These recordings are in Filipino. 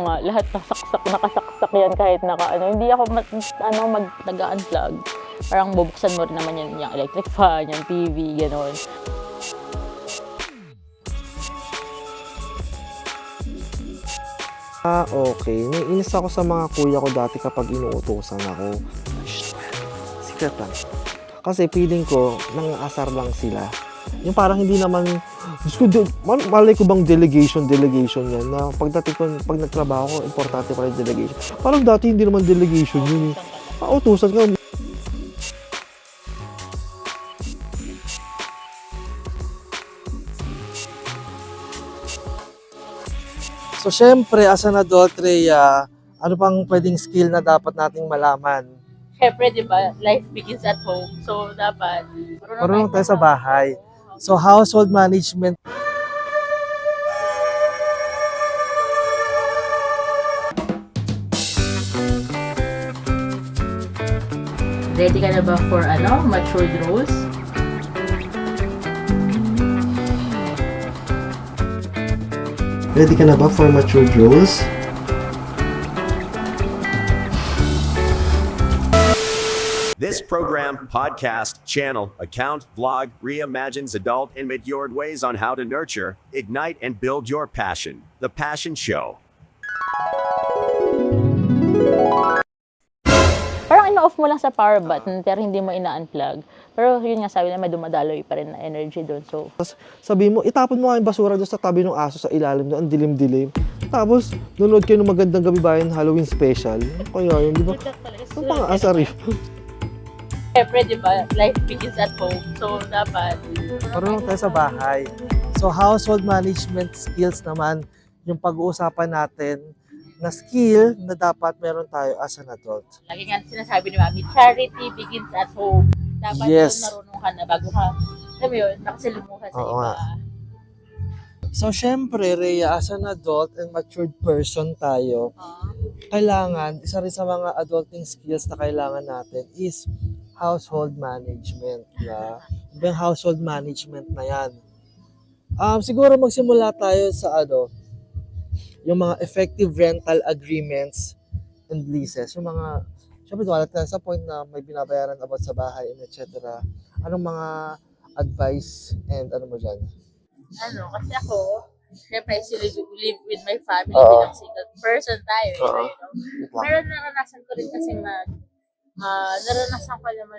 nga, lahat nakasaksak yan kahit hindi ako mag-unplug. Parang bubuksan mo rin naman yung electric fan, yung TV, gano'n. Okay. Naiinis ako sa mga kuya ko dati kapag inuutosan ako. Secret lang. Kasi feeling ko, nang-aasar lang sila. Yung parang hindi naman, malay ko bang delegation yan, na pag nagtrabaho ko, importante pa yung delegation. Parang dati hindi naman delegation yun. Utusan ka. So, syempre, as an adult, Rhea, ano pang pwedeng skill na dapat nating malaman? Syempre, di ba, life begins at home. So, dapat Marunong tayo sa bahay. So, household management. Ready ka na ba for matured roles? Ready ka na ba for matured roles? This program, podcast, channel, account, vlog reimagines adult and matured ways on how to nurture, ignite, and build your passion. The Passion Show. Parang ina-off mo lang sa power button pero hindi mo ina-unplug. Pero yun nga, sabi na may dumadaloy pa rin na energy doon. So, Sabi mo, itapon mo nga yung basura doon sa tabi ng aso sa ilalim doon, ang dilim-dilim. Tapos, nanood kayo ng Magandang Gabi Bayan Halloween special. Kaya yun, di ba? Ang pang-asar yun. syempre, di ba, life begins at home. So, dapat Marunong tayo sa bahay. So, household management skills naman, yung pag-uusapan natin na skill na dapat meron tayo as an adult. lagi nga sinasabi ni Mami, charity begins at home. Dapat Yes. yun marunong ka na bago ka, alam mo yun, nakasalimuhan sa Oo iba. nga. So, syempre, Rhea, as an adult and matured person tayo, kailangan, isa rin sa mga adulting skills na kailangan natin is household management. Yung household management na yan. Siguro magsimula tayo sa yung mga effective rental agreements and leases. Yung mga, syempre, wala tayo sa point na may binabayaran about sa bahay and etc. Anong mga advice and ano mo dyan? Kasi ako, syempre, I still live with my family Oo. bilang single person tayo. Oo. Pero naranasan ko rin kasi naranasan ko naman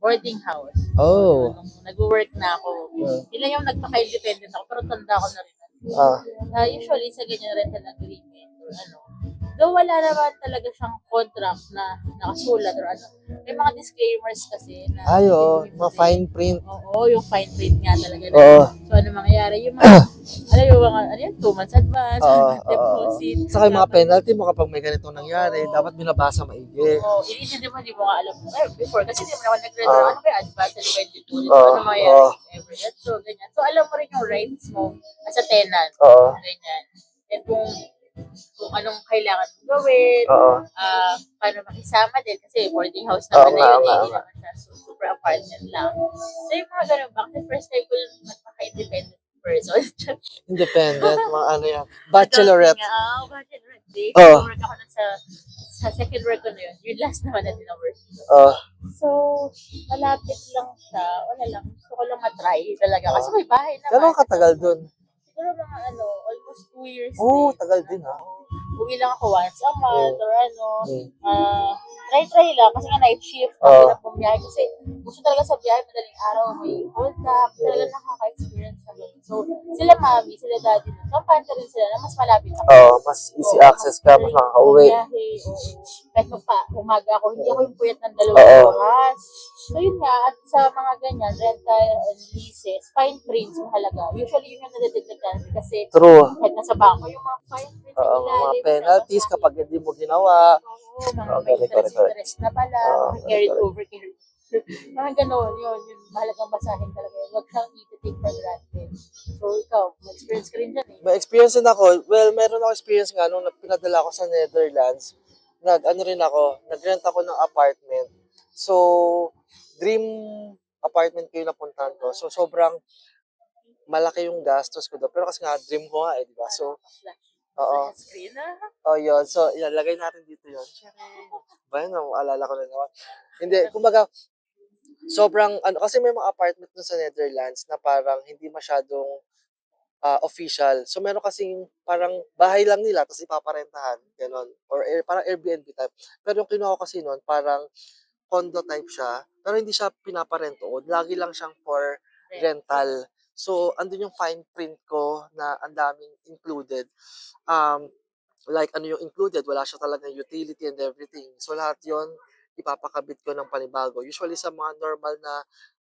boarding house. Oh. Nung nag-work na ako. Yeah. Yun lang yung nagpaka-independent ako, pero tanda ko na rin. Usually, sa ganyan rental agreement or though wala naman talaga siyang contract na nakasulat or may mga disclaimers kasi na Mga fine print. Oo, yung fine print nga talaga. Oo. So, ano mangyayari? Yung mga, yung mga, 2 months advance, deposit. Saka yung mga penalty mo kapag may ganitong nangyari, dapat binabasa maigi. Oo, hindi mo nga alam. Before, kasi hindi mo naman nag-read ano ba yung advance, ano ba yung deposit, ano mangyayari if ever. So, ganyan. So, alam mo rin yung rights mo as a tenant. Ganyan. And kung anong kailangan mo gawin, paano makisama din, kasi boarding house naman na yun, hindi naman siya super apartment lang. So, yung mga ganun ba, kasi first time ko lang magpaka-independent person. Independent, mga yan. Bachelorette. Bachelorette day. Work ako sa second work ko na yun. Yung last naman na din na work. So, malapit lang siya. Wala lang. Gusto ko lang matry talaga. Kasi may bahay naman. Gano'ng katagal dun? Siguro mga almost 2 years. Tagal din ha. Uwi lang ako once a month or try lang kasi nga night shift, hirap bumiyahe kasi gusto talaga sa biyahe, madaling araw, may hold up, talaga nakaka-experience na ganun. So, sila mami, sila daddy, kampanta rin sila na mas malapit ako. Mas easy access ka, mas makaka-uwi. Kahit umaga ako, hindi ako yung puyat ng 2 oras. So, yun nga, at sa mga ganyan, rental and leases, fine prints mahalaga. Usually, yun yung nadadagdagan kasi kahit nasa bangko, yung mga fine prints sa ilalim. Mga penalties kapag hindi mo ginawa. Mga may interest na pala, carried over. Mga gano'n, yun, mahalagang basahin talaga yun. Huwag kang i-take for granted. So, ikaw, ma-experience ka rin dyan eh. May experience din ako. Well, meron ako experience nga nung pinadala ako sa Netherlands. Nag-rent ako ng apartment. So, dream apartment ko yung napuntahan ko. So, sobrang malaki yung gastos ko doon. Pero kasi nga, dream ko nga di ba? So, Oo. Sa screen. Oh, yun. So, yan, lagay natin dito yun. Ba yun, alala ko na naman. Hindi, kumbaga, sobrang, ano, kasi may mga apartment dun sa Netherlands na parang hindi masyadong official. So, meron kasing parang bahay lang nila, tapos ipaparentahan, gano'n. Or parang Airbnb type. Pero yung kinuha ko kasi noon, parang condo type siya, pero hindi siya pinaparent o lagi lang siyang for rental. So, andun yung fine print ko na ang daming included. Um, like ano yung included, wala siya talagang utility and everything. So, lahat yon ipapakabit ko ng panibago. Usually sa mga normal na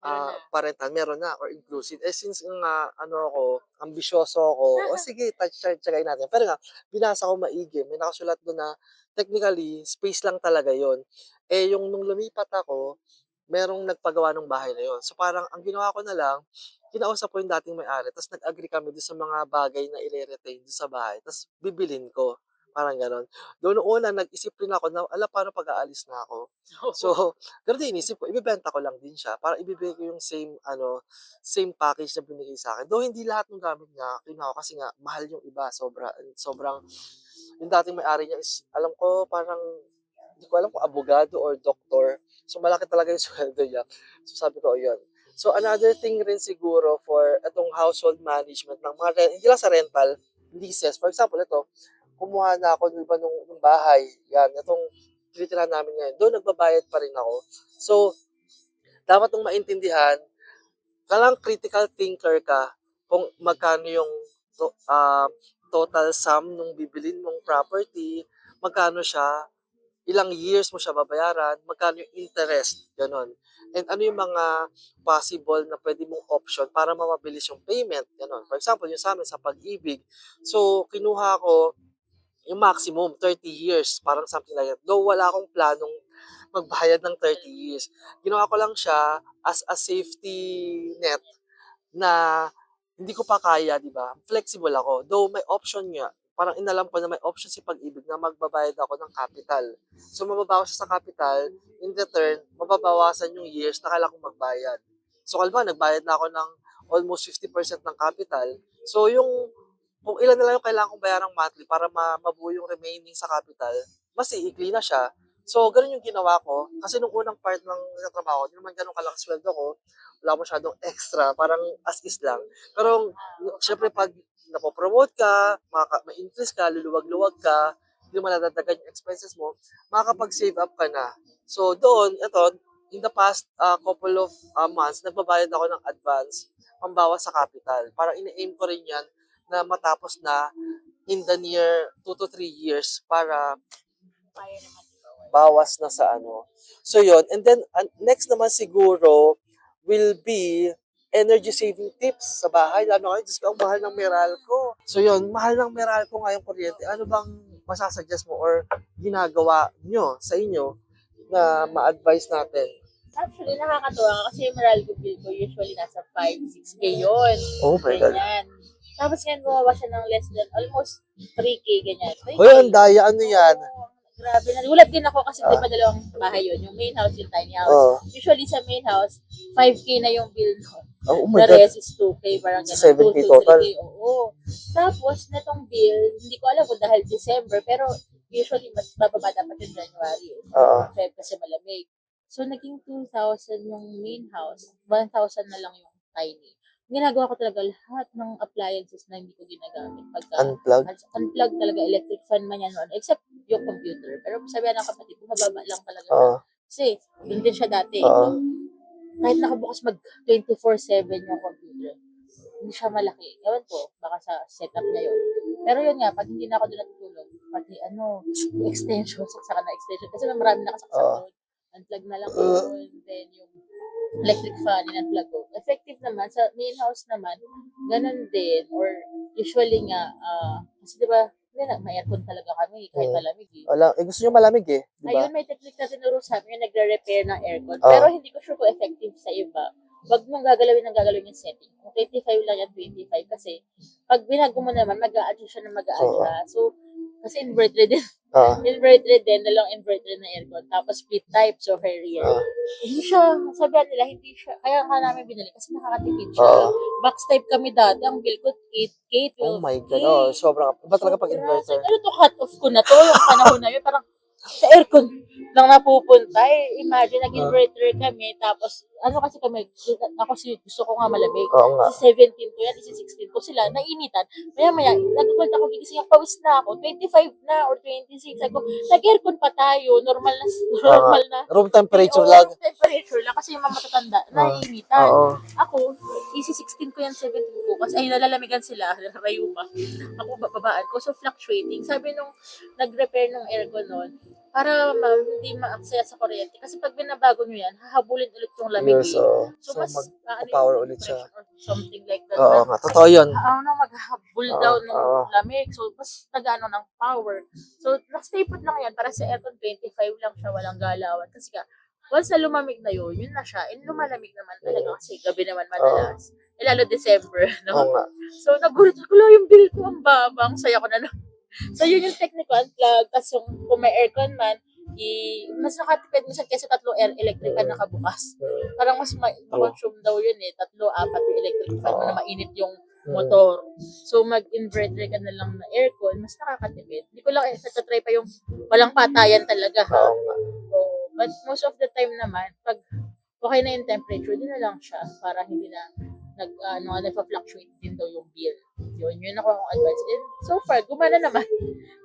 Meron na. parental, meron na or inclusive. Eh since nga ano ako, ambisyoso ako, o sige, try natin. Pero nga, binasa ko maigi, may nakasulat doon na technically, space lang talaga yon. Eh yung nung lumipat ako, merong nagpagawa ng bahay na yon. So parang ang ginawa ko na lang, kinausap ko yung dating may-ari, tapos nag-agree kami doon sa mga bagay na i-retain doon sa bahay, tapos bibilin ko. Parang gano'n. Doon noong una, nag-isip rin ako na, ala, paano pag-aalis na ako? So, ganun din inisip ko, ibebenta ko lang din siya para ibibigay ko yung same, same package na binigay sa akin. Though hindi lahat ng gamit niya kinuha ko kasi nga, mahal yung iba. Sobrang, yung dating may-ari niya is, alam ko, parang, hindi ko alam kung abogado or doktor. So, malaki talaga yung sweldo niya. So, sabi ko, yun. So, another thing rin siguro for itong household management ng mga, hindi lang sa rental, leases. For example, ito, kumuha na ako diba, nung bahay. Yan, itong tinitirahan namin ngayon. Doon, nagbabayad pa rin ako. So, dapat mong maintindihan, kailangang critical thinker ka kung magkano yung total sum nung bibilin mong property, magkano siya, ilang years mo siya babayaran, magkano yung interest, ganon. And ano yung mga possible na pwede mong option para mapabilis yung payment, ganon. For example, yung sa amin sa Pag-ibig, so kinuha ko yung maximum, 30 years, parang something like that. Though wala akong planong magbayad ng 30 years. Ginawa ko lang siya as a safety net na hindi ko pa kaya, di ba? Flexible ako. Though may option nga, parang inalam ko na may option si Pag-ibig na magbabayad ako ng capital. So, mababawas siya sa capital. In return, mababawasan yung years na kailangan kong magbayad. So, kalma, nagbayad na ako ng almost 50% ng capital. So, yung kung ilan na lang yung kailangan kong bayarang monthly para mabuo yung remaining sa capital, mas iikli na siya. So, ganun yung ginawa ko. Kasi nung unang part ng trabaho, hindi naman ganun kalaki sweldo ko. Wala masyadong extra, parang as is lang. Pero, syempre, pag napopromote ka, may interest ka, luluwag-luwag ka, hindi mo nadadagan yung expenses mo, makakapag-save up ka na. So, doon, ito, in the past couple of months, nagbabayad ako ng advance pambawas sa capital. Parang ina-aim ko rin yan na matapos na in the near 2 to 3 years para Kaya naman ikaw. bawas na sa ano. So yun. And then, next naman siguro will be energy saving tips sa bahay. Ano kayo? Diyos ko, ang mahal ng Meralco. So yun, mahal ng Meralco nga yung kuryente. Ano bang masasuggest mo or ginagawa nyo sa inyo na ma-advise natin? Actually, nakakatuwa kasi yung Meralco bill ko usually nasa 5-6K yun. Oh my God. Ganyan. Tapos ngayon gumawa siya ng less than almost 3K, ganyan. 3K. Hoy, ang daya, ano yan? Oo, grabe na. Gulat din ako kasi di ba dalawang bahay yun. Yung main house, yung tiny house. Usually sa main house, 5K na yung bill nun. Oh my The God. rest is 2K, parang gano'n. 7K 2 to total. 3K, oo. Tapos, netong bill, hindi ko alam kung dahil December, pero usually mas bababa dapat yung January. Feb kasi malamig. So, naging 2,000 yung main house, 1,000 na lang yung tiny. Ginagawa ko talaga lahat ng appliances na hindi ko ginagamit. Unplug talaga, electric fan man yan, except yung computer. Pero sabihan ng kapatid, mababa lang talaga. Kasi, yun din siya dati. So, kahit nakabukas mag 24/7 yung computer, hindi siya malaki. Ewan ko, baka sa setup na yun. Pero yun nga, pag hindi na ako doon natutulog, pati yung extension, saksakan na extension. Kasi marami nakasaksak doon. Unplug na lang yun. Then yung electric fan, in-unplug ko. Effective naman. Sa main house naman, ganun din. Or usually nga, kasi diba, may aircon talaga kami kahit malamig eh. Wala, gusto nyo malamig eh. Diba? Ayun, may technique na tinuro sa amin yung nagre-repair ng aircon. Pero hindi ko sure kung effective sa iba. Wag mong gagalawin yung setting. Kung 25 lang yan, 25. Kasi pag binago mo naman, mag-a-adjust siya na mag-a-adjust. So, Kasi inverter din. Ah, Inverter din, dalawang inverter na aircon. Tapos split type, so her rear. ah, Hindi siya, sabihan nila, hindi siya. Kaya nga namin binili kasi nakakatipid siya. oo. Box type kami dati, ang bill ko 8K, Oh 12K. my God. Oh, sobrang, iba talaga pag Sobra. inverter. Ano to, cut off ko na to, yung panahon na yun, parang sa aircon lang napupunta. Imagine, nag-inverter kami, tapos, ano kasi kami, gusto ko nga malamig. Oo nga. Si 17 ko yan, si 16 ko sila, nainitan. Maya, nagugulat ako, gigising ako, pawis na ako, 25 na or 26. Ako, nag-aircon pa tayo, normal na, normal na. Room temperature Oo, lang. temperature lang, kasi yung mga matatanda, nainitan. Oo. Ako, easy 16 ko yan, 17 ko, kasi ay nalalamigan sila, rayuma. Ako, babaan ko, so fluctuating. Sabi nung nag-repair ng aircon noon, para hindi maaksaya sa kuryente. Kasi pag binabago nyo yan, hahabulin ulit yung lamig. Yes, oo. So, So, mas mag-power ulit siya. or something like that. Oo nga, totoo yun. Maghahabol daw ng lamig. So, mas nag-ano ng power. So, na-stay put lang yan para sa aircon 25 lang siya, walang galawan. Kasi once na lumamig na yun na siya. And lumalamig naman talaga kasi gabi naman madalas. Lalo December, no? Oo nga. So, nagulat ko lang yung bill ko, ang babang. Saya ko na lang. So, yun yung technical unplug. Tapos kung may aircon man, mas nakatipid mo siya kaysa tatlo electric fan nakabukas. Parang mas ma-consume daw yun eh. 3, 4 yung electric fan mo na mainit yung motor. So, mag-inverter ka na lang na aircon, mas nakakatipid. Hindi ko lang try pa yung walang patayan talaga ha. So, but most of the time naman, pag okay na yung temperature, din na lang siya para hindi na nagpa-fluctuate din daw yung bill. Yun ako akong advice. And so far, gumana naman.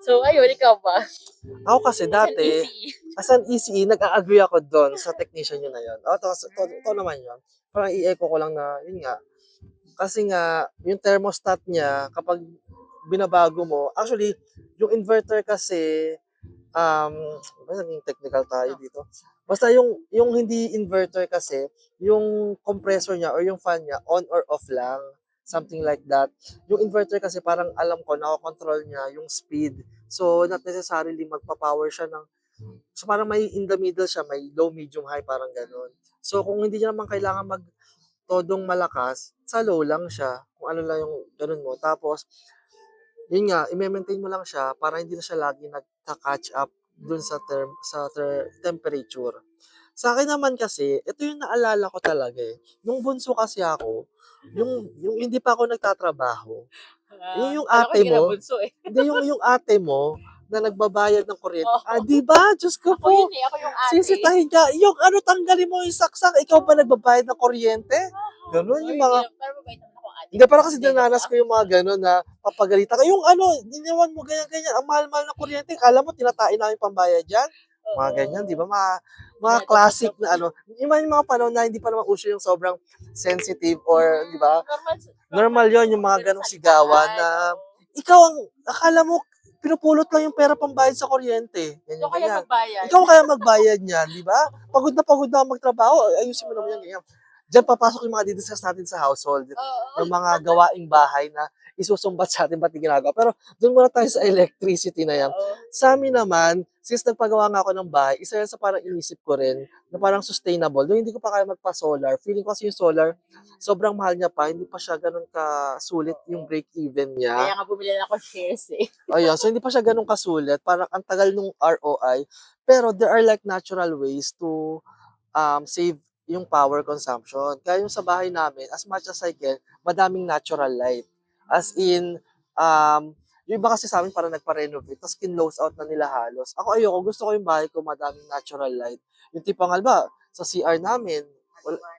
So, ayun, ikaw ba? Ako kasi dati, as an ECE, nag-a-agree ako doon sa technician yun na yun. To naman yun. Parang i-echo ko lang na, yun nga. Kasi nga, yung thermostat niya, kapag binabago mo, actually, yung inverter kasi, naging technical tayo dito. Basta yung hindi inverter kasi, yung compressor niya or yung fan niya, on or off lang. Something like that. Yung inverter kasi parang alam ko, nakakontrol niya yung speed. So, not necessarily magpa-power siya ng... So, parang may in the middle siya, may low, medium, high, parang ganun. So, kung hindi niya naman kailangan todong malakas, sa low lang siya. Kung ano lang yung ganun mo. Tapos, yun nga, i-maintain mo lang siya para hindi na siya lagi nagka-catch up dun sa temperature. Sa akin naman kasi, ito yung naalala ko talaga eh. Nung bunso kasi ako, yung hindi pa ako nagtatrabaho, yung ate mo, hindi yung ate mo, na nagbabayad ng kuryente. Di ba? Diyos ko po. Ako yung ate. Sisitahin ka. Yung tanggalin mo yung saksak, ikaw ba nagbabayad ng kuryente? Ganun yung mga... Hindi, parang kasi dinanas ko yung mga gano'n na papagalitan ka. Yung niniwan mo ganyan-ganyan. Ang mahal-mahal ng kuryente. Kala mo, tinatain namin pambayad dyan. Mga ganyan, di ba? Mga classic na Yung mga panahon na hindi pa naman uso yung sobrang sensitive or, di ba? Normal yon yung mga ganong sigawan na ikaw akala mo, pinupulot lang yung pera pambayad sa kuryente. Ganyan, Ikaw kaya magbayad. Ikaw kaya magbayad niyan, di ba? Pagod na ako magtrabaho, ayusin mo naman yan. Ganyan. Diyan papasok yung mga didiscuss natin sa household. Yung mga gawaing bahay na isusumbat sa atin ba't ginagawa. Pero doon muna tayo sa electricity na yan. Sa amin naman, since nagpagawa nga ako ng bahay, isa yan sa parang inisip ko rin na parang sustainable. Doon hindi ko pa kaya magpa-solar. Feeling ko kasi yung solar, sobrang mahal niya pa. Hindi pa siya ganun kasulit yung break-even niya. Kaya nga bumili na ako shares eh. Ayun, so hindi pa siya ganun kasulit. Parang ang tagal nung ROI. Pero there are like natural ways to save yung power consumption. Kaya yung sa bahay namin, as much as I can, madaming natural light. As in, yung iba kasi sa amin parang nagpa-renovate, tapos kin-close out na nila halos. Ako ayoko, gusto ko yung bahay ko madaming natural light. Yung tipong alba, sa CR namin,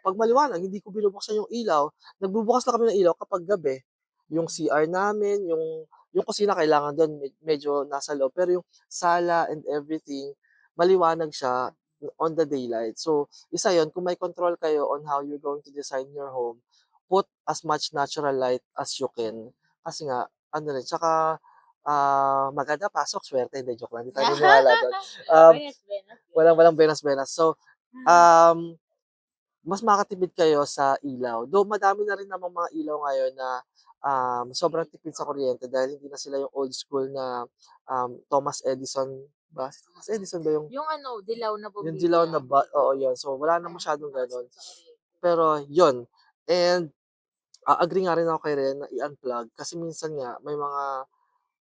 pag maliwanag, hindi ko binubuksan yung ilaw. Nagbubukas lang kami ng ilaw kapag gabi. Yung CR namin, yung kusina kailangan doon, medyo nasa loob. Pero yung sala and everything, maliwanag siya on the daylight. So, isa yon kung may control kayo on how you're going to design your home, put as much natural light as you can. Kasi nga, tsaka, maganda pasok, swerte, hindi, joke lang, hindi tayo niniwala doon. Walang benas-benas. So, mas makatipid kayo sa ilaw. Though madami na rin namang mga ilaw ngayon na sobrang tipid sa kuryente dahil hindi na sila yung old school na Thomas Edison ba? Si Thomas Edison ba yung... Yung dilaw na bumili. Yung dilaw na oo, yun. So, wala na masyadong ganun. Pero, yun. And, agree nga rin ako kay Ren na i-unplug kasi minsan nga, may mga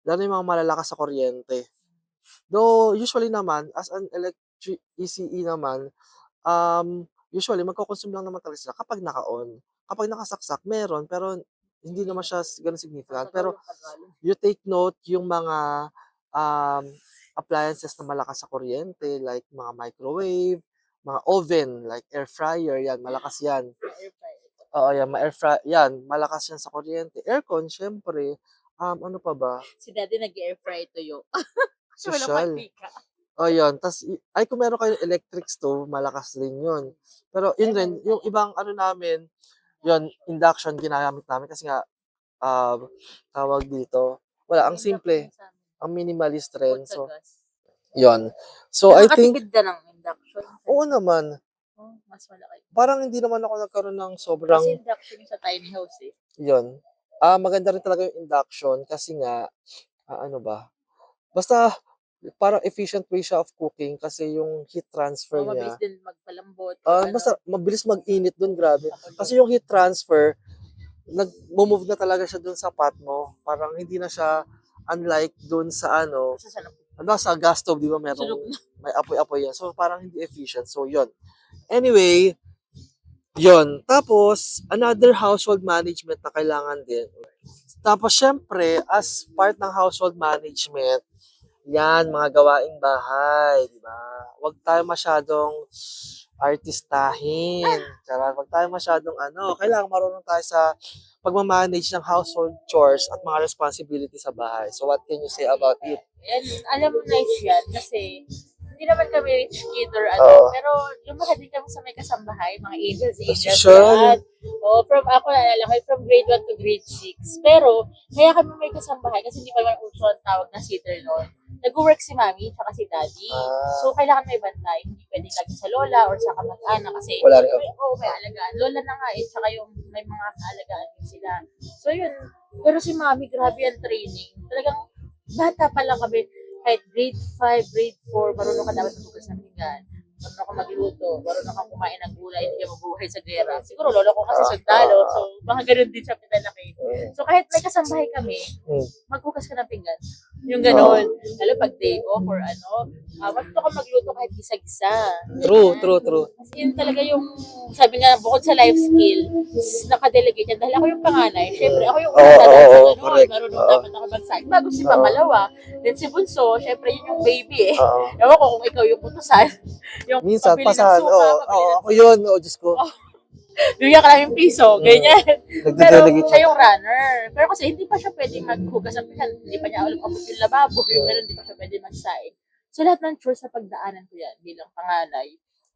lalo yung mga malalakas sa kuryente. Though, usually naman, as an ECE naman, usually, magko-consume lang naman talaga sila kapag naka-on. Kapag nakasaksak, meron, pero hindi naman siya ganun significant. Pero, you take note yung mga um, appliances na malakas sa kuryente, like mga microwave, mga oven, like air fryer, yan, malakas yan. Oo, yan, air fryer, yan, malakas yan sa kuryente. Aircon, syempre, ano pa ba? Si daddy nag-air fry tuyo. Walang Social. mantika. Oh, yun. Tas, ay, kung meron kayong electric stove, malakas rin yun. Pero, yun rin, yung ibang ano namin, yun, induction ginamit namin kasi nga, tawag dito, wala, ang simple, ang minimalist rin. So, yun. So, I think, Nakakatipid ka ng induction. oo naman, Oh, mas malaki. parang hindi naman ako nagkaroon ng sobrang, Kasi induction yung sa tiny house eh. yun. Maganda rin talaga yung induction kasi nga, ano ba, basta, parang efficient way siya of cooking kasi yung heat transfer Oh, niya. mabilis din magpalambot. Basta mabilis mag-init doon, grabe. Kasi yung heat transfer, nag-move na talaga siya doon sa pot mo. Parang hindi na siya unlike doon sa sa gas stove, di ba, may apoy-apoy yan. So, parang hindi efficient. So, yun. Anyway, yun. Tapos, another household management na kailangan din. Tapos, syempre, as part ng household management, yan, mga gawaing bahay, di ba? Huwag tayo masyadong artistahin. Huwag tayo masyadong kailangan marunong tayo sa pagmamanage ng household chores at mga responsibility sa bahay. So, what can you say about it? Yan, alam mo, nice yan. Kasi, hindi naman kami rich kid or pero lumaki din kami sa may kasambahay, mga angels, yan. From ako, naalala ko, from grade 1 to grade 6. Pero, kaya kami may kasambahay kasi hindi pa naman uso ang tawag na sitter noon. Nag-work si mami, tsaka si daddy. So, kailangan may bantay. Hindi pwedeng lagi sa lola or sa kamag-anak kasi Wala rin. may alagaan. Lola na nga tsaka yung may mga alagaan din sila. So, yun. Pero si mami, grabe ang training. Talagang bata pa lang kami. Kahit grade 5, grade 4, marunong ka dapat maghugas ng pinggan. Marunong ka magluto. Marunong ka kumain ng gulay. Hindi ka mabuhay sa gera. Siguro, lolo ko kasi sundalo. So, mga ganun din siya pinalaki. So, kahit may kasambahay kami, maghugas ka ng pinggan. Yung gano'n. Lalo pag day off or matuto ka magluto kahit isa-isa. True. Kasi yun talaga yung, sabi nga, bukod sa life skill, nakadelegate yan. Dahil ako yung panganay. Syempre, ako yung una sa gano'n. Marunong dapat ako magsahin. Bago si pangalawa. Then si Bunso, syempre yun yung baby eh. Ewan ko kung ikaw yung putusan. Yung Minsan, pabili ng pasahan. suka, Ako yun. Diyos ko. bigyan ka namin piso, ganyan. Pero Nagde-delegate siya yung runner. Pero kasi hindi pa siya pwedeng maghugas ng pinggan. Hindi pa niya alam abot yung lababo. Yung gano'n, hindi pa siya pwedeng magsaing. So lahat ng chores na pagdaanan ko yan bilang panganay.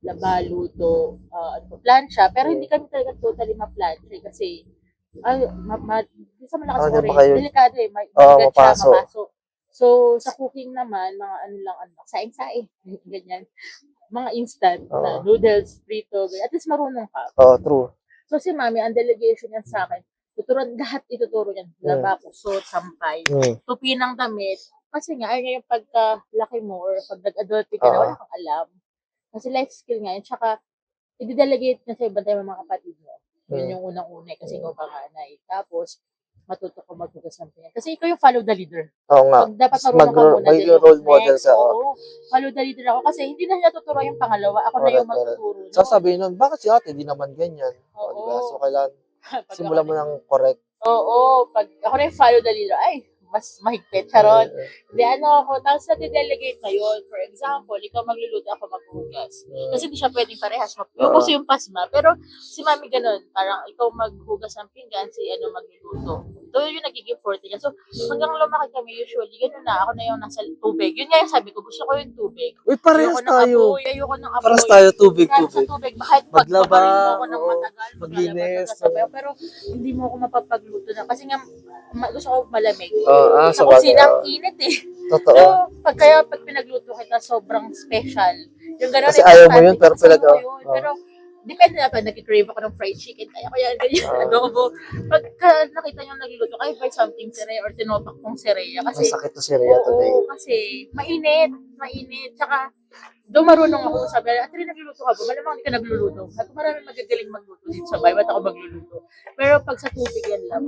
Laba, luto, plancha. Pero hindi kami talaga totally ma-plancha kasi sa malakas ko rin. Delikado eh. Mabigat siya, mapasok. So, sa cooking naman, mga saing-saing. Ganyan. Mga instant na noodles, prito, at least marunong ka. True. So si mami, ang delegation niya sa akin, lahat ituturo niya. Laba, kusot, sampay, tupi ng damit. Kasi nga, ayun nga yung pagkalaki mo or pag nag-adult ka na, wala kang alam. Kasi life skill nga yun. Tsaka, i-delegate na sa ibang tayo mga kapatid mo. Yun yung unang-una kasi ikaw panganay. Tapos, matuto ko maghugas ng pinggan. Kasi ikaw yung follow the leader. Oo nga. Dapat marunong ka muna. May role model ka. Oo. Follow the leader ako. Kasi hindi na niya tuturo yung pangalawa. Ako na yung magtuturo. Sasabihin nun, bakit si ate? Di naman ganyan. Diba? So, kailangan simulan mo ng correct. Oo. Pag ako na yung follow the leader, ay, mas mahigpit. Charot. Hindi, tapos na-delegate na yun. For example, ikaw magluluto, ako maghugas. Kasi hindi siya pwedeng parehas. Yung gusto yung pasma. Pero si mami ganun, parang ikaw maghugas ng pinggan, si magluluto. So, yun yung nagiging forte niya. So, hanggang lumaki kami usually, ganun na, ako na yung nasa tubig. Yun nga yung sabi ko, gusto ko yung tubig. Uy, parehas tayo. Ayoko ng apoy. Parehas tayo, tubig. Sa tubig, bakit maglaba, ako ng matagal, maglinis. Pero hindi mo ako mapapagluto na. Kasi nga, gusto ko malamig. Sa kusina ang init eh. Totoo. So, pag pinagluto kita, sobrang special. Yung gano'n, kasi ayaw mo yun, pero Pero, depende na pag nag-crave ako ng fried chicken, kaya ko yan, ganyan, adobo. Pagka nakita nyo nagluluto, I buy something sireya or tinopak kong sireya. Kasi, masakit to sireya today. Oo, kasi mainit. Tsaka, doon marunong ako, sabi, at rin nagluluto ka ba? Malamang hindi ka nagluluto. At maraming magagaling magluto dito sa bahay, ba't ako magluluto? Pero pag sa tubig yan lang,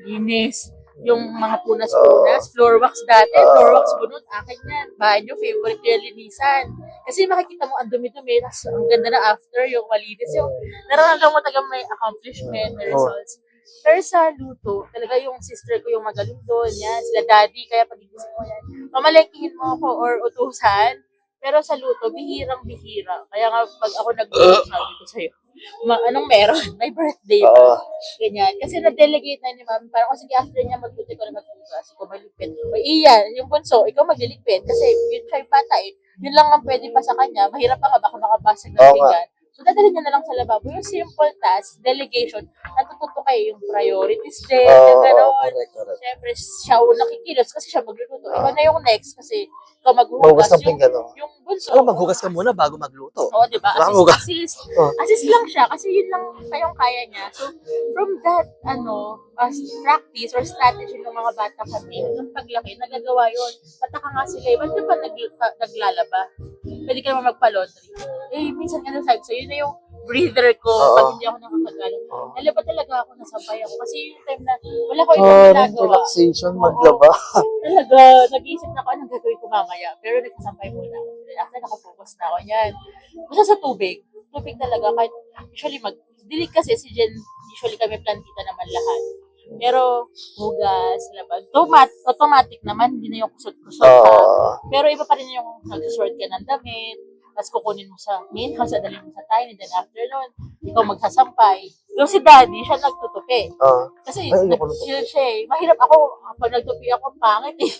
linis. yung mga punas-punas, floor wax dati, floor wax bunot, akin yan. Banyo, favorite ko yung linisan. Kasi makikita mo, ang dumi-dumi, tas ang ganda na after, yung malinis, yung nararamdaman mo talagang may accomplishment, may results. Pero sa luto, talaga yung sister ko yung magaling doon, yan, sila daddy, kaya pagigising mo yan, mamalengkihin mo ako or utusan. Pero sa luto, bihirang-bihira. Kaya nga, pag ako nag-luto, sabi ko sa'yo, anong meron? May birthday ba? Ganyan. Kasi na-delegate na ni mami. Parang kasi after niya magluto ko na magluto. Ko maligpit. Iyan, yung bunso, ikaw magliligpit. Kasi yun siya yung bata eh. Yun lang ang pwede pa sa kanya. Mahirap pa nga, baka makabasag ng pinggan. So, dadalhin niya na lang sa lababo. Yung simple task, delegation, natututo kayo yung priorities din, yung gano'n. Siyempre, siya unang kikilos kasi siya magluluto. Iba na yung next kasi ikaw maghuhugas. Yung bunso. Alam, maghugas ka muna bago magluto. Oo, diba? Assist. Assist lang siya kasi yun lang kayong kaya niya. So, from that, as practice or strategy ng mga bata kami, ng paglaki, nagagawa yun. Pataka nga sila, ba't ka pa naglalaba? Pwede ka naman magpa-laundry. Minsan nga sabi so yun na yung breather ko pag hindi ako nakakagala. Nalaba talaga ako, nasabay ako. Kasi yung time na wala ko ibang ginagawa. Relaxation, maglaba. Talaga, nag-iisip na ako anong gagawin ko mamaya. Pero nagsasampay muna ako. After nakafocus na ako. Yan. Basta sa tubig. Tubig talaga. Kahit usually dilig kasi si Jen, usually kami plantita naman lahat. Pero hugas, labag. Automatic naman, hindi na yung kusot-kusot Pero iba pa rin yung nagsusort ka ng damit, tapos kukunin mo sa main house, dadalhin mo sa tiny, then after nun, ikaw magsasampay. Yung si daddy, siya nagtutupi. Kasi siya mahirap ako, pag nagtupi ako, pangit eh.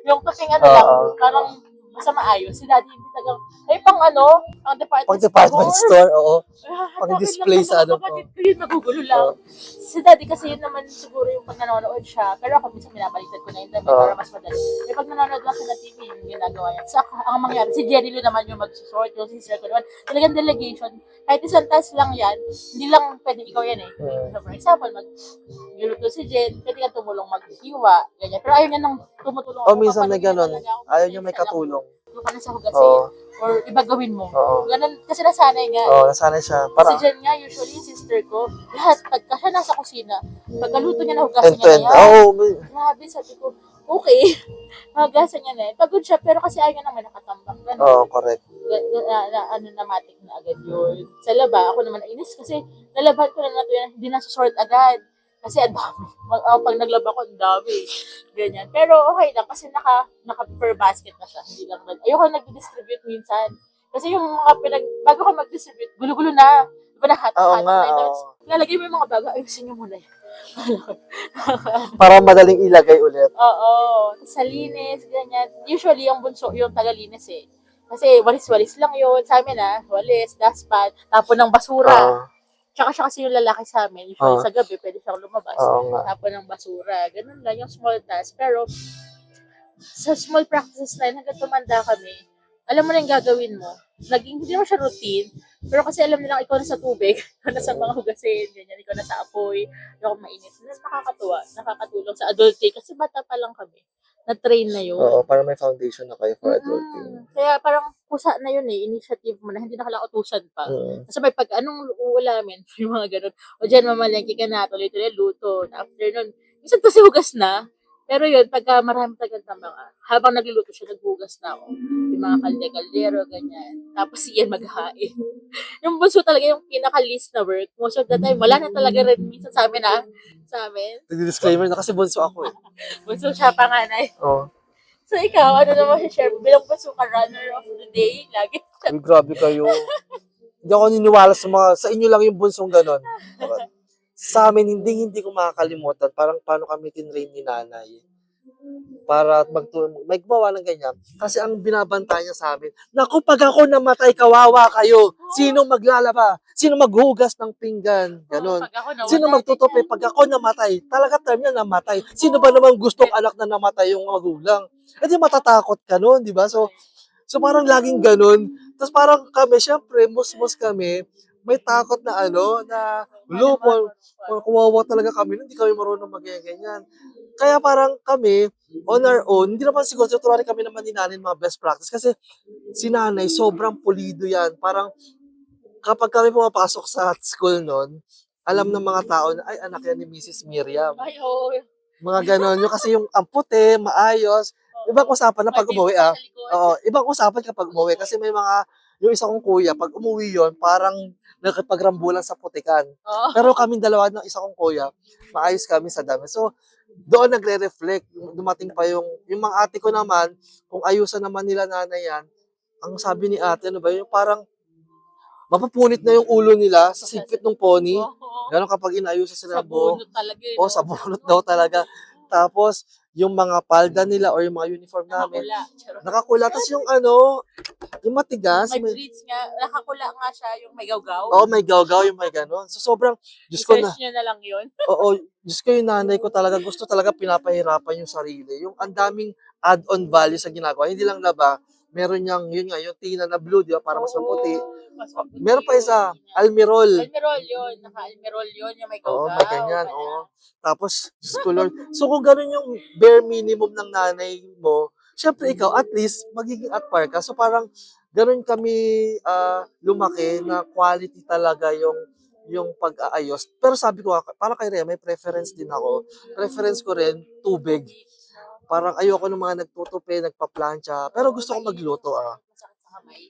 Yung tuping lang, parang basta maayos. Si daddy, hindi talagang, pang department store, oo. Pang display sa Kapatid ko yun, nagugulo lang. Si daddy kasi yun naman siguro yung pag nanonood siya. Pero ako minsan minabaliktad ko na yun para mas madali. Pag nanonood lang siya na TV, yung ginagawa yan. So, ang mangyari, si Jerry Lou naman yung mag-sort, yung sister ko naman. Talagang delegation. Kahit isang task lang yan, hindi lang pwede ikaw yan eh. So, for example, mag-luto si Jen, pwede ka tumulong mag-hiwa, ganyan. Pero ayaw niya nang tumutulong. Minsan may ganun. Ayaw niya may katulong. Ka na sa hugasin or iba gawin mo. Ganun, kasi nasanay nga. Nasanay siya. Si Jen nga, usually yung sister ko, lahat, pagka siya nasa kusina, pagkaluto niya na hugasan niya na yan. Grabe, sabi ko, okay. Hugasan niya na yan. Pagod siya, pero kasi ayaw niya naman nakatambak. Correct. Namatik na agad yun. Sa laba, ako naman nainis kasi nalaban ko na ito yan, hindi nasusort agad. Kasi ang dami. Pag naglaba ko, ang dami. Ganyan. Pero okay lang kasi naka-per basket na siya. Hindi lang. Ayoko nag-distribute minsan. Kasi yung mga bago ka mag-distribute, gulo-gulo na. Diba nahat-hat na. Lalagay mo yung mga bago, ayusin nyo muna yan. Para madaling ilagay ulit. Oo. Sa linis, ganyan. Usually, yung bunso, yung taga-linis eh. Kasi walis-walis lang yun. Sa amin walis, dustpan, tapon ng basura. Tsaka siya kasi yung lalaki sa amin. Usually sa gabi, pwede siyang lumabas. Tapon ng basura. Ganun lang yung small task. Pero sa small practices na yun, hanggang tumanda kami, alam mo na yung gagawin mo. Hindi naman siya routine. Pero kasi alam nilang ikaw na sa tubig, ikaw na sa mga hugasin, ganyan, ikaw na sa apoy, ikaw mainit. Nakakatuwa, nakakatulong sa adulting. Kasi bata pa lang kami. Na-train na yun. Para may foundation na kayo for adulting. Kaya parang kusa na yun initiative mo na, hindi na kailangan utusan pa. Kasi may anong uulamin, yung mga ganun. O dyan, mamalengke ka na, tuloy-tuloy luto. After nun, minsan kasi hugas na. Pero yun, pagka marami tagang-tambang, habang nagluluto siya, naghugas na ako. Yung mga kalde-kaldero, ganyan. Tapos iyan maghahain. Yung bunso talaga yung pinaka-least na work. Most of the time, wala na talaga rin minsan sa amin Sa amin. Disclaimer na kasi bunso ako eh. Bunso siya panganay. So ikaw, ano naman share mo? Bilang bunso ka, runner of the day, lagi. Grabe kayo. Hindi ako niniwala sa inyo lang yung bunsong ganon. Sa amin, hindi ko makakalimutan. Parang paano kami tinrain ni nanay. Para may gumawa ng ganyan. Kasi ang binabanta niya sa amin, naku, pag ako namatay, kawawa kayo. Sino maglalaba? Sino maghugas ng pinggan? Ganon. Sino magtutupi? Pag ako namatay, talaga term niya namatay. Sino ba namang gustong anak na namatay yung magulang? E di matatakot ka nun, di ba? So parang laging ganon. Tapos parang kami, syempre, musmos kami, may takot na na kuwawa talaga kami, hindi kami marunong mag-ganyan. Kaya parang kami, on our own, hindi naman siguro, tuturuan kami naman ni nanay mga best practice kasi si nanay, sobrang pulido yan. Parang kapag kami pumapasok sa school noon, alam ng mga tao na, ay, anak yan ni Mrs. Miriam. Ay, oo. Mga ganon. Yung kasi yung ang puti, maayos. Ibang usapan na pag umuwi, ah. Oo, ibang usapan kapag umuwi. Kasi may mga, yung isa kong kuya, pag umuwi yon parang nakipagrambulan sa putikan. Oo. Pero kaming dalawa ng isa kong kuya, maayos kami sa dami. So, doon nagre-reflect. Dumating pa yung mga ate ko naman, kung ayusan naman nila nanay yan, ang sabi ni ate, ano ba, yung parang mapupunit na yung ulo nila sa sigpit ng pony. Oo. Gano'n kapag inaayusan sila Sa ng buhok. bunot talaga eh. O, sa bunot daw talaga. Tapos, yung mga palda nila or yung mga uniform namin, Nakakula. Charot. nakakula. Tapos yung yung matigas. May braids nga. Nakakula nga siya yung may gawgaw. Oo, may gawgaw, yung may gano'n. So, sobrang, Diyos ko na, I-search nyo na lang yun. oo, Diyos ko yung nanay ko talaga, gusto talaga pinapahirapan yung sarili. Yung ang daming add-on value sa ginagawa. Hindi lang laba, meron niyang, yun nga, yung tina na blue, di ba, para mas maputi. Mas maputi. Meron pa isa, almirol. Almirol yun. Naka-almirol yun. Yung may Oo, gawgaw. may ganyan, oo. Tapos, Diyos ko Lord. So, kung gano'n yung bare minimum ng nanay mo, syempre ikaw, at least, magiging at par ka. So, parang, gano'n kami lumaki na quality talaga yung pag-aayos. Pero sabi ko, para kay Rhea, may preference din ako. Preference ko rin, tubig. Parang ayoko ng mga nagtutupi, nagpa-plancha. Pero gusto ko magluto, Masakit sa kamay.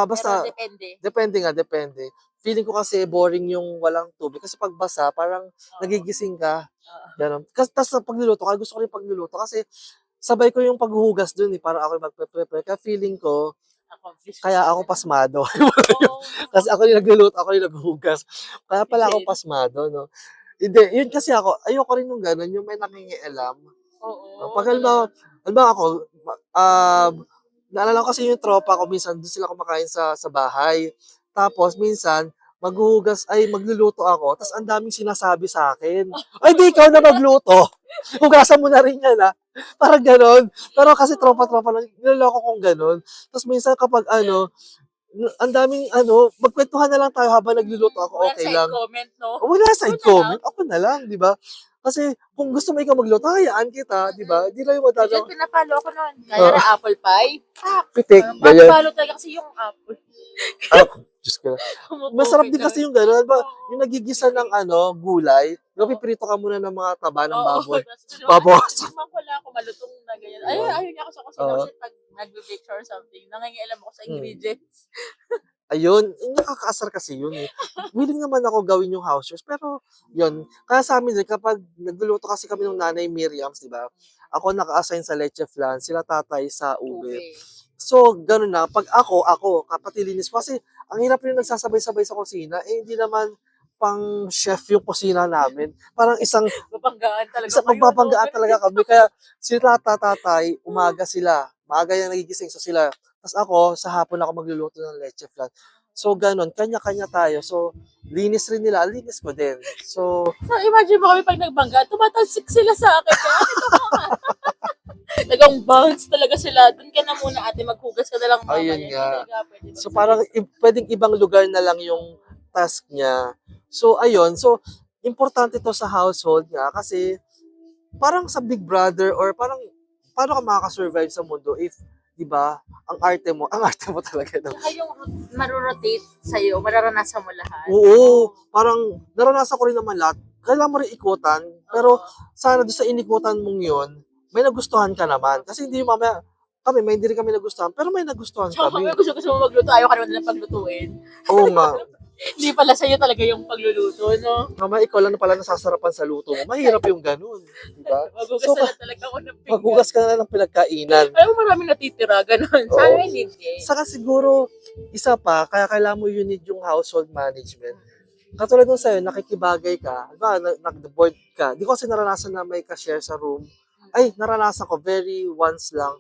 Basta, Pero depende. depende. Feeling ko kasi boring yung walang tubig. Kasi pag basa, parang nagigising ka. Ganun. Tapos sa pagluluto, kaya gusto ko rin pagluluto. Kasi sabay ko yung paghuhugas dun parang ako yung magpe-prepare. Kaya feeling ko, kaya ako pasmado. Oo. Kasi ako yung nagluluto, ako yung naghuhugas. Kaya pala ako pasmado, no? Hindi, yun kasi ako, ayoko rin nung gano'n, yung may nakingialam. Oo. Pag halimbawa ako, naalala ko kasi yung tropa ko, minsan doon sila kumakain sa bahay. Tapos minsan, magluluto ako, tapos ang daming sinasabi sa akin. Ay, di ikaw na magluto. Hugasan mo na rin yan, ha? Parang ganon. Pero kasi tropa-tropa lang, niloloko kong ganon. Tapos minsan kapag ang daming magkwentuhan na lang tayo habang nagluluto ako, okay lang. Wala side comment, no? Wala side Ako na comment, ako na lang, di ba? Kasi kung gusto mo ikaw magluto, hayaan kita, di ba? Di lang yung Diyan, madalo. pinapalo ako nun. Kaya na apple pie. Pitik, ganyan. Papalo talaga kasi yung apple. Diyos ko. Masarap din kasi yung gano'n. Yung nagigisa ng gulay, piprito ka muna ng mga taba ng baboy. Baboy. Wala ako malutong na ganyan. Ayun niya ako sa kusina kasi pag nag-bake or something, nangingialam ako sa ingredients. Ayun, nakakaasar kasi yun eh. Willing naman ako gawin yung house chores, pero yun. Kaya sa amin din, kapag nagluluto kasi kami ng nanay Miriam's, di ba? Ako naka-assign sa leche flan, sila tatay sa ube. So, gano'n na. Pag ako, kapatilinis ko. Kasi, ang hirap rin nagsasabay-sabay sa kusina. Hindi naman pang chef yung kusina namin. Parang isang magpapanggaan talaga kami. Kaya, sila tatay, umaga sila. Maaga yung nagigising. So, sila. Tapos ako, sa hapon ako magluluto ng leche flan. So, gano'n. Kanya-kanya tayo. So, linis rin nila. Linis ko din. So, imagine mo kami pag nagbangga, tumatalsik sila sa akin. Nagang bounce talaga sila. Doon ka na muna ate, maghugas ka na lang mamaya. ayun nga. So, So, parang pwedeng ibang lugar na lang yung task niya. So, ayun. So, importante to sa household nga kasi parang sa Big Brother or parang paano ka makaka-survive sa mundo if, di ba, ang arte mo talaga. No? saka yung marorotate sa'yo, mararanasan mo lahat. Oo. Parang naranasan ko rin naman lahat. Kailangan mo rin ikutan. Pero sana doon sa inikutan mong yun, may nagustuhan ka naman. Kasi hindi mamaya, may hindi rin kami nagustuhan, pero may nagustuhan Tsaka kami. gusto mo magluto, ayaw ka naman nilang paglutuin. Oo nga. Hindi pala sa'yo talaga yung pagluluto, no? Mamaya ikaw lang na pala nasasarapan sa luto mo. Mahirap yung ganun. Diba? Maghugas So, na lang talaga ako ng pinggan. maghugas ka na ng pinagkainan. Ayaw mo maraming natitira, ganun. Oo. Sana hindi. Saka siguro, isa pa, kaya kailangan mo yun yung household management. Katulad nung sa'yo, nakikibagay ka, diba, nag-board ka. Di ko kasi naranasan na may ka-share sa room. Ay, naranasan ko, very once lang,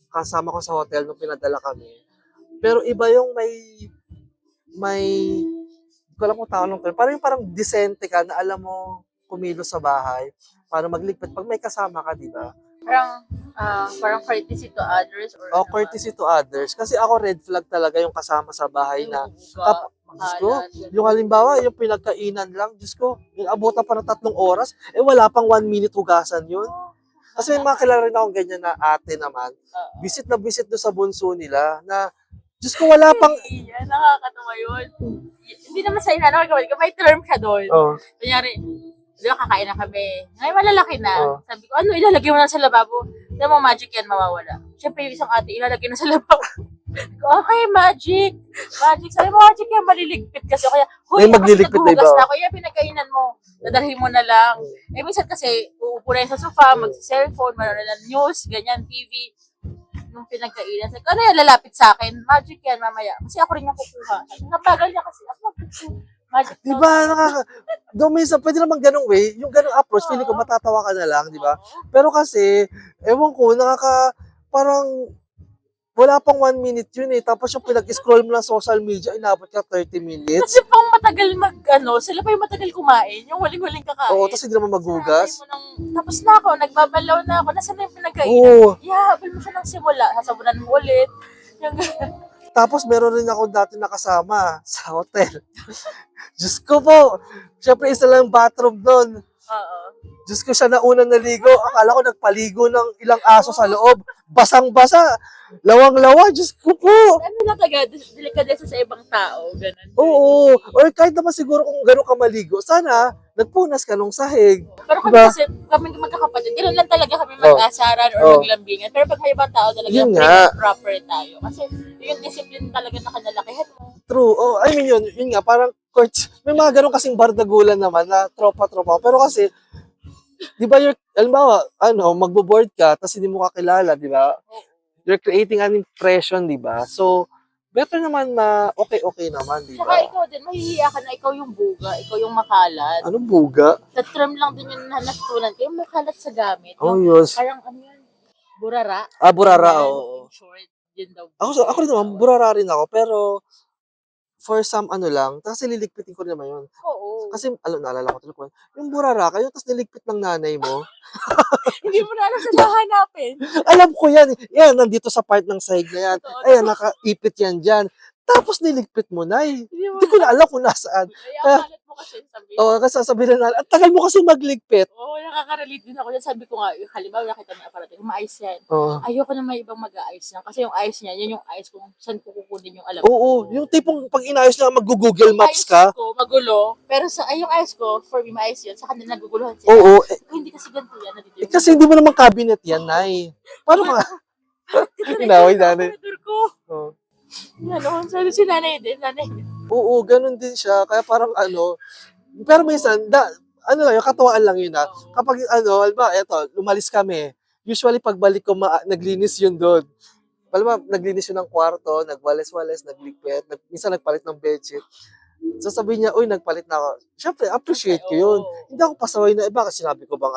kasama ko sa hotel nung pinadala kami. Pero iba yung hindi ko alam kung tawag ng term, parang disente ka na alam mo kumilos sa bahay, para magligpit. Pag may kasama ka, di ba? Parang courtesy to others or O courtesy to others. Kasi ako red flag talaga yung kasama sa bahay na, Diyos ko, yung halimbawa, yung pinagkainan lang, Diyos ko, yung abutan pa ng 3 oras, wala pang 1 minute hugasan yun. Kasi may mga kilala rin akong ganyan na ate naman, visit doon sa bunso nila, na, Diyos ko, wala pang... Yan, nakakatawa yun. Hindi naman sa'yo na, may term ka doon. Oh. Kunyari, Di ba, kakain na kami. Ngayon, malalaki na. Oo. Sabi ko, ano, ilalagay mo na sa lababo. Alam mo, magic yan, mawawala. Siyempre, yung isang ate, ilalagay na sa lababo. Sabi ko, okay, magic. Magic. Sabi mo, magic yan, maliligpit kasi. Kaya, May ako kasi magliligpit na naghuhugas iba. na ako. Yan, pinagkainan mo. Dadalhin mo na lang. Eh, minsan kasi, uupo na yun sa sofa, mag-cellphone, manonood ng news, ganyan, TV. Nung pinagkainan. Sabi ko, ano yan, lalapit sa akin? Magic yan, mamaya. Kasi ako rin yung kukuha. Sabi ko, nabagal niya kasi. Ako, magic Di ba, doon minsan, pwede naman ganung way, yung ganung approach, feeling ko Oo. matatawa ka na lang, di ba? Pero kasi, ewan ko, parang, wala pang 1 minute yun eh. Tapos yung pinag-scroll mo ng social media, inabot ka 30 minutes. Kasi pang matagal sila pa yung matagal kumain, yung huling-huling kakain. Oo, tapos hindi naman maghugas. Tapos na ako, nagbabalaw na ako, nasa na yung pinagkainan? Oo. Habal mo siya ng simula, sasabunan mo ulit. Yung Tapos meron rin ako dati nakasama sa hotel. Diyos ko po, syempre isa lang bathroom doon. Oo. Diyos ko, siya na unang naligo. Akala ko nagpaligo ng ilang aso sa loob. Basang-basa. Lawang-lawa. Diyos ko po. Ano na taga, delikadesa sa ibang tao, ganun. Oo. Or kahit naman siguro kung gano'n ka maligo, sana nagpunas ka nung sahig. Pero kami Diba? kasi, kami magkakapatid, ganoon lang talaga kami mag-asaran or Oo. maglambingan. Pero pag may ibang tao talaga, Yun prim nga. and proper tayo. Kasi yung discipline talaga na kanalakihan mo. True. Oh, I mean yun nga, parang courts, may mga gano'n kasing bardagulan naman na tropa-tropa. Pero kasi, di ba, halimbawa, magbo-board ka, tapos hindi mo kakilala, di ba? You're creating an impression, di ba? So, better naman na okay naman, di Tsaka ba? ikaw din, mahihiya ka na ikaw yung buga, ikaw yung makalat. Anong buga? Sa term lang din yung natutunan ko, yung makalat sa gamit. Oh, Yung yes. parang ano yun, burara. Burara, Yan, oo. in short, yun daw. Ako rin naman, burara rin ako, pero for some lang, kasi liligpitin ko rin naman yun. Oo. Kasi, naalala ko tuloy, yung burara kayo, tapos niligpit ng nanay mo. Hindi mo na alam saan hahanapin. Alam ko yan. Yan, nandito sa part ng sahig na yan. Totoo. Ayan, nakaipit yan dyan. Tapos niligpit mo na Hindi ko na alam kung nasaan. Ay, Kaya- ang kalat mo kasi, sabi. Oo, kasi sasabihin na, at tagal mo kasi magligpit. Oo, nakaka-relate din ako yan. Sabi ko nga, halimbawa nakita mo yung aparato, maayos yan. Oo. Ayoko na may ibang mag-aayos yan. Kasi yung ayos niya, yan yung ayos kung saan ko kukunin yung alam. Oo, yung tipong pag inayos na mag-google Yung maps ayos ka. ko, magulo. Pero yung ayos ko, for me, maayos yun. Sa kanila naguguluhan sila. Oo, Hindi kasi ganito yan. Nandito yung kasi hindi mo naman cabinet yan, Nay. Paano ka? Inaway nanay. Operator ko. Oo. Ano, sabi si nanay din. Oo, ganun din siya. Kaya parang pero minsan, yung katuwaan lang yun ha. Kapag eto, lumalis kami. Usually pagbalik ko, naglinis yun doon. Naglinis yun ng kwarto, nagwalis-walis, nagligpit, minsan nagpalit ng bedsheet. So sabi niya, uy, nagpalit na ako. Siyempre, appreciate ko yun. Hindi ako pasaway na iba kasi sinabi ko bang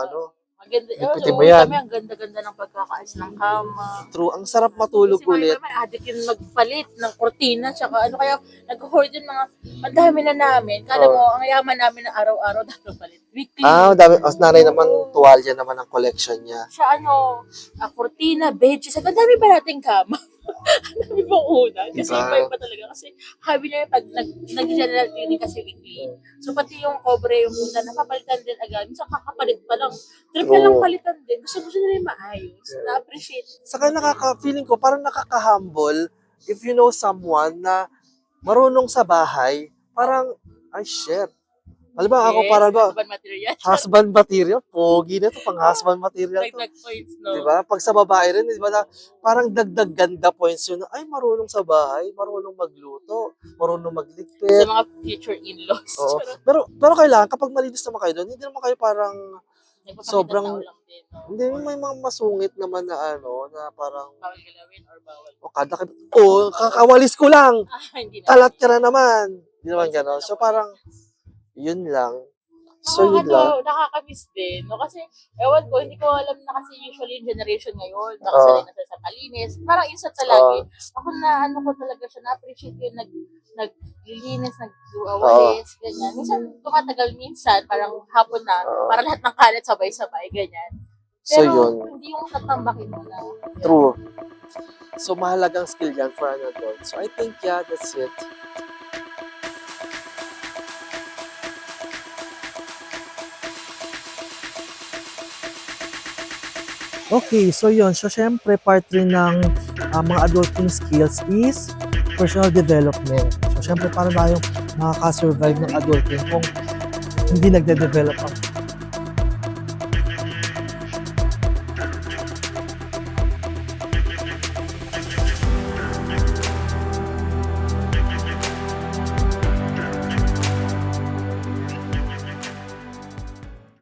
Maganda. Lipitin mo Oo, yan. kami ang ganda-ganda ng pagkakaayos ng kama. true, ang sarap matulog Kasi ulit. may adik yung magpalit ng kortina, tsaka kaya nag-hoard yung mga, ang dami na namin. Kala Oo. mo, ang yaman namin na araw-araw dapat palit. Weekly. Dami. As nanay naman, tuwalya naman ang collection niya. Siya kortina, bedsheets, ang dami ba nating kama? Ang dami bang una? Kasi Diba? iba-iba talaga. Kasi habi niya yung pag nag-general cleaning kasi weekly. So pati yung cobre, yung punta, napapalitan din agad. Minsan kakapalit pa lang. Trip na lang Oo. palitan din. Gusto nila yung maayos. Na-appreciate. Saka feeling ko, parang nakaka-humble if you know someone na marunong sa bahay, parang, ay shit. Alam ba, ako parang husband material. husband material, pogi na to, pang husband material to. Dagdag points, no? Di ba? Pag sa babae rin, di ba, parang dagdag ganda points yun. Ay, marunong sa bahay, marunong magluto, marunong Sa magligpit. mga future in-laws. Oo. Pero kailangan, kapag malinis naman kayo doon, hindi naman kayo parang, Nagpapakita sobrang- tao lang din, no? hindi may mga masungit naman na na parang, Bawal galawin or bawal. kakawalis ko lang, Hindi na. talat ka na naman. Hindi naman gano'n. So parang, yun lang. So yun lang. Nakakamiss din. No? Kasi, ewan ko, hindi ko alam na kasi usually yung generation ngayon, nakasalay na sa palinis. Parang instant sa lagi. Ako na, ko talaga siya, na-appreciate yung naglilinis, nag-walis, ganyan. Minsan, tumatagal minsan, parang hapon na, para lahat ng kalat sabay-sabay, ganyan. So Pero, yun. hindi yung tatambakin mo na. True. So mahalagang skill yan for an adult. So I think, yeah, that's it. Okay, so yun. So, syempre, part rin ng mga adulting skills is personal development. So, syempre, paano tayong makaka-survive ng adulting kung hindi nagde-develop ang